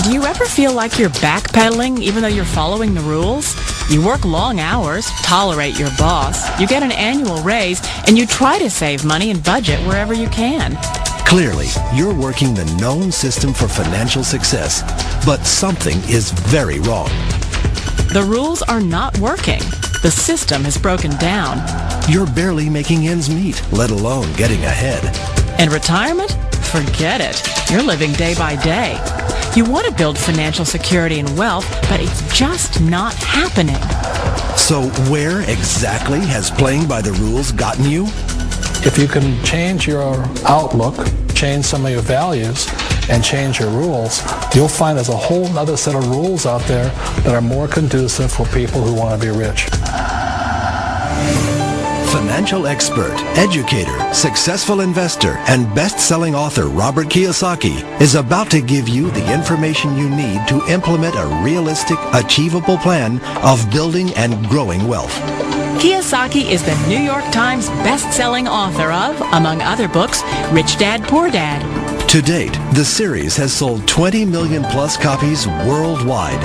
Do you ever feel like you're backpedaling even though you're following the rules? You work long hours, tolerate your boss, you get an annual raise, and you try to save money and budget wherever you can. Clearly, you're working the known system for financial success, but something is very wrong. The rules are not working. The system has broken down. You're barely making ends meet, let alone getting ahead. And retirement? Forget it. You're living day by day. You want to build financial security and wealth, but it's just not happening. So where exactly has playing by the rules gotten you? If you can change your outlook, change some of your values, and change your rules, you'll find there's a whole other set of rules out there that are more conducive for people who want to be rich. Financial expert, educator, successful investor, and best-selling author Robert Kiyosaki is about to give you the information you need to implement a realistic, achievable plan of building and growing wealth. Kiyosaki is the New York Times best-selling author of, among other books, Rich Dad, Poor Dad. To date, the series has sold 20 million plus copies worldwide.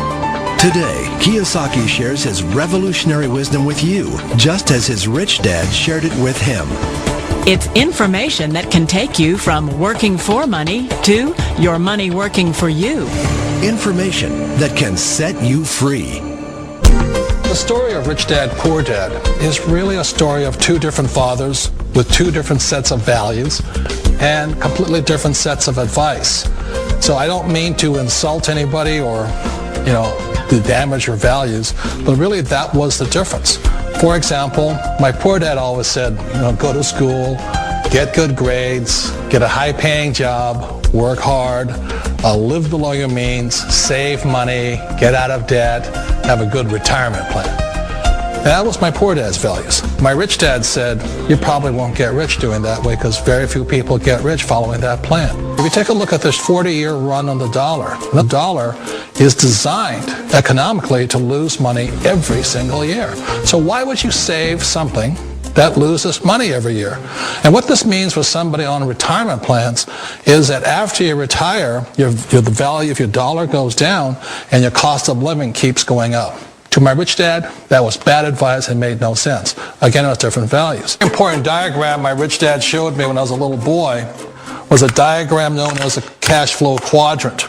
Today, Kiyosaki shares his revolutionary wisdom with you, just as his rich dad shared it with him. It's information that can take you from working for money to your money working for you. Information that can set you free. The story of Rich Dad, Poor Dad is really a story of two different fathers with two different sets of values and completely different sets of advice. So I don't mean to insult anybody or, to damage your values, but really that was the difference. For example, my poor dad always said, go to school, get good grades, get a high-paying job, work hard, live below your means, save money, get out of debt, have a good retirement plan. And that was my poor dad's values. My rich dad said, you probably won't get rich doing that way because very few people get rich following that plan. If you take a look at this 40-year run on the dollar is designed economically to lose money every single year. So why would you save something that loses money every year? And what this means for somebody on retirement plans is that after you retire, the value of your dollar goes down and your cost of living keeps going up. To my rich dad, that was bad advice and made no sense. Again, it was different values. An important diagram my rich dad showed me when I was a little boy was a diagram known as a cash flow quadrant.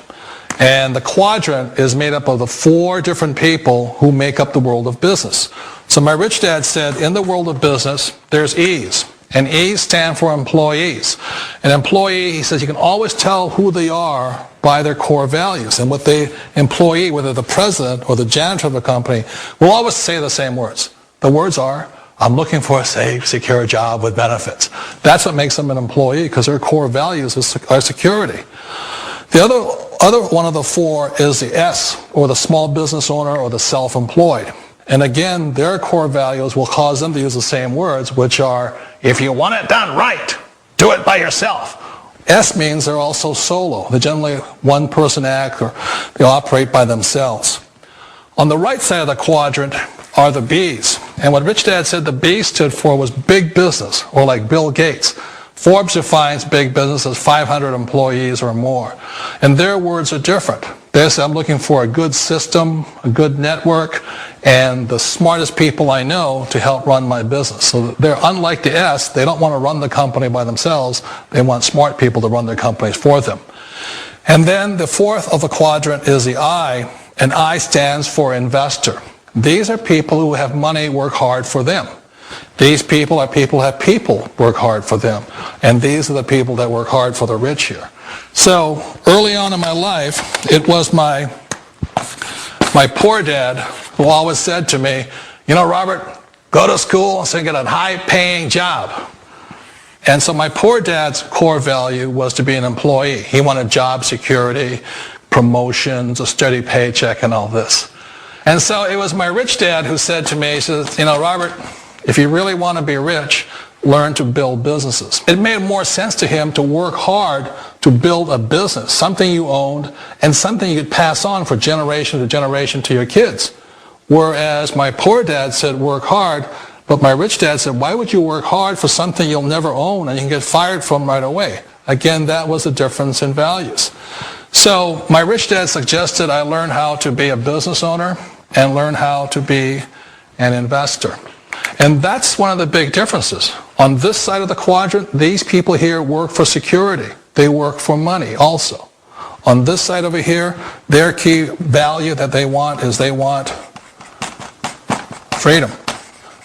And the quadrant is made up of the four different people who make up the world of business. So my rich dad said, in the world of business, there's E's. And E's stand for employees. An employee, he says, you can always tell who they are by their core values. And what the employee, whether the president or the janitor of the company, will always say the same words. The words are, I'm looking for a safe, secure job with benefits. That's what makes them an employee, because their core values are security. The other one of the four is the S, or the small business owner or the self-employed. And again, their core values will cause them to use the same words, which are, if you want it done right, do it by yourself. S means they're also solo. They're generally one-person act, or they operate by themselves. On the right side of the quadrant are the B's. And what Rich Dad said the B stood for was big business, or like Bill Gates. Forbes defines big business as 500 employees or more. And their words are different. They say, I'm looking for a good system, a good network, and the smartest people I know to help run my business. So they're unlike the S. They don't want to run the company by themselves. They want smart people to run their companies for them. And then the fourth of the quadrant is the I, and I stands for investor. These are people who have money work hard for them. These people are people who have people work hard for them. And these are the people that work hard for the rich here. So early on in my life, it was my poor dad who always said to me, Robert, go to school and get a high-paying job. And so my poor dad's core value was to be an employee. He wanted job security, promotions, a steady paycheck, and all this. And so it was my rich dad who said to me, he says, Robert, if you really want to be rich, learn to build businesses. It made more sense to him to work hard to build a business, something you owned, and something you could pass on for generation to generation to your kids. Whereas my poor dad said work hard, but my rich dad said, why would you work hard for something you'll never own and you can get fired from right away? Again, that was a difference in values. So my rich dad suggested I learn how to be a business owner and learn how to be an investor. And that's one of the big differences. On this side of the quadrant, these people here work for security. They work for money also. On this side over here, their key value that they want is they want freedom.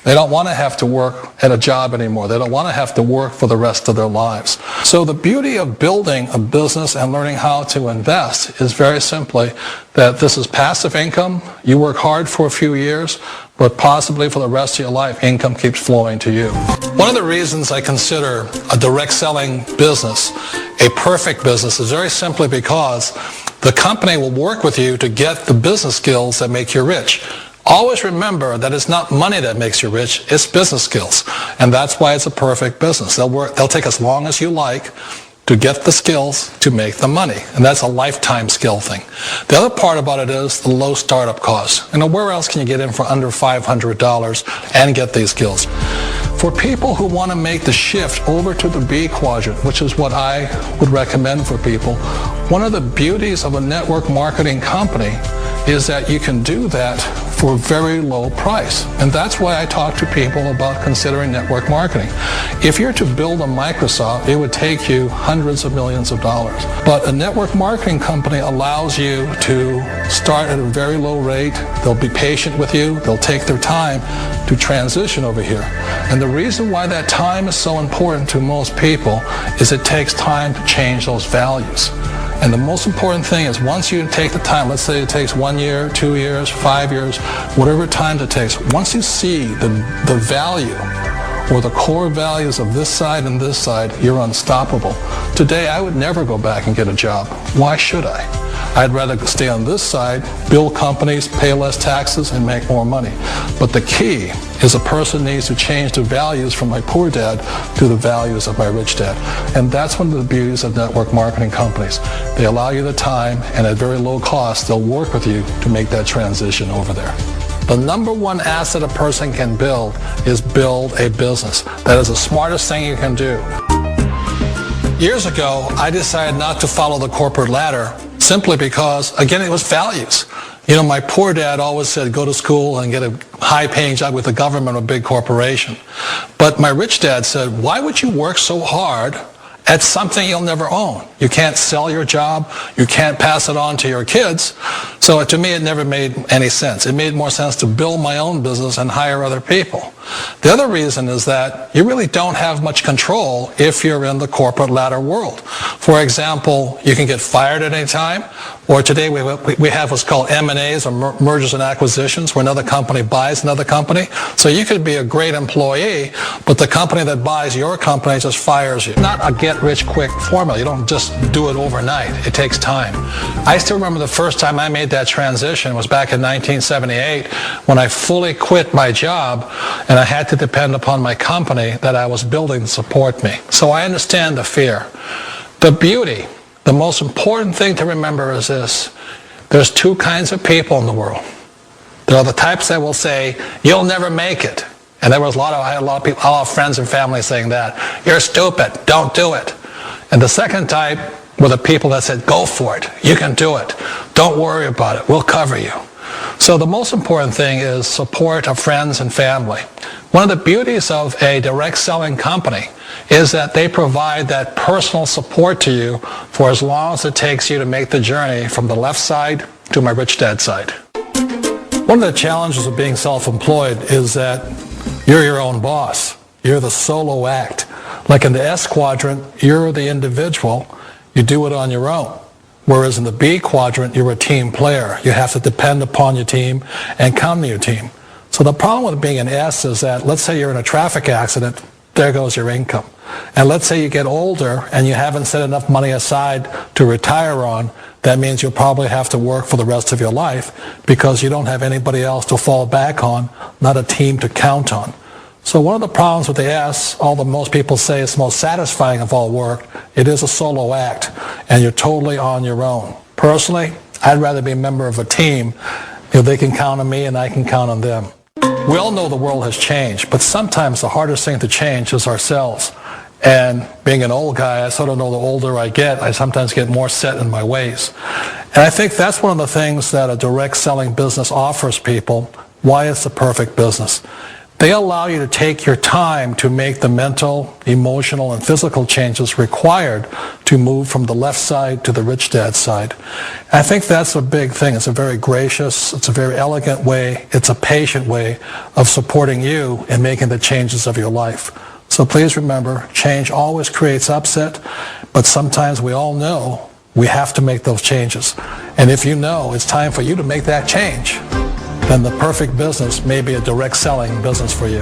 They don't want to have to work at a job anymore. They don't want to have to work for the rest of their lives. So the beauty of building a business and learning how to invest is very simply that this is passive income. You work hard for a few years, but possibly for the rest of your life, income keeps flowing to you. One of the reasons I consider a direct selling business a perfect business is very simply because the company will work with you to get the business skills that make you rich. Always remember that it's not money that makes you rich, it's business skills. And that's why it's a perfect business. They'll take as long as you like to get the skills to make the money. And that's a lifetime skill thing. The other part about it is the low startup cost. Where else can you get in for under $500 and get these skills? For people who want to make the shift over to the B quadrant, which is what I would recommend for people, one of the beauties of a network marketing company is that you can do that for a very low price. And that's why I talk to people about considering network marketing. If you're to build a Microsoft, it would take you hundreds of millions of dollars. But a network marketing company allows you to start at a very low rate. They'll be patient with you. They'll take their time to transition over here. And the reason why that time is so important to most people is it takes time to change those values. And the most important thing is once you take the time, let's say it takes 1 year, 2 years, 5 years, whatever time it takes, once you see the value or the core values of this side and this side, you're unstoppable. Today, I would never go back and get a job. Why should I? I'd rather stay on this side, build companies, pay less taxes, and make more money. But the key is a person needs to change the values from my poor dad to the values of my rich dad. And that's one of the beauties of network marketing companies. They allow you the time, and at very low cost, they'll work with you to make that transition over there. The number one asset a person can build is build a business. That is the smartest thing you can do. Years ago, I decided not to follow the corporate ladder simply because, again, it was values. My poor dad always said, go to school and get a high-paying job with the government or a big corporation. But my rich dad said, why would you work so hard at something you'll never own? You can't sell your job. You can't pass it on to your kids. So to me, it never made any sense. It made more sense to build my own business and hire other people. The other reason is that you really don't have much control if you're in the corporate ladder world. For example, you can get fired at any time, or today we have what's called M&As, or mergers and acquisitions, where another company buys another company. So you could be a great employee, but the company that buys your company just fires you. Not a get-rich-quick formula. You don't just do it overnight. It takes time. I still remember the first time I made that transition was back in 1978 when I fully quit my job and I had to depend upon my company that I was building to support me. So I understand the fear. The beauty, the most important thing to remember is this. There's two kinds of people in the world. There are the types that will say, you'll never make it. And I had a lot of people, a lot of friends and family saying that. You're stupid. Don't do it. And the second type were the people that said, go for it. You can do it. Don't worry about it. We'll cover you. So the most important thing is support of friends and family. One of the beauties of a direct selling company is that they provide that personal support to you for as long as it takes you to make the journey from the left side to my rich dad side. One of the challenges of being self-employed is that you're your own boss. You're the solo act. Like in the S quadrant, you're the individual. You do it on your own. Whereas in the B quadrant, you're a team player. You have to depend upon your team and come to your team. So the problem with being an S is that, let's say you're in a traffic accident, there goes your income. And let's say you get older and you haven't set enough money aside to retire on, that means you'll probably have to work for the rest of your life because you don't have anybody else to fall back on, not a team to count on. So one of the problems with the S, although most people say it's the most satisfying of all work, it is a solo act, and you're totally on your own. Personally, I'd rather be a member of a team if they can count on me and I can count on them. We all know the world has changed, but sometimes the hardest thing to change is ourselves. And being an old guy, I sort of know the older I get, I sometimes get more set in my ways. And I think that's one of the things that a direct selling business offers people, why it's the perfect business. They allow you to take your time to make the mental, emotional, and physical changes required to move from the left side to the rich dad side. And I think that's a big thing. It's a very gracious, it's a very elegant way, it's a patient way of supporting you in making the changes of your life. So please remember, change always creates upset, but sometimes we all know we have to make those changes. And if you know it's time for you to make that change, then the perfect business may be a direct selling business for you.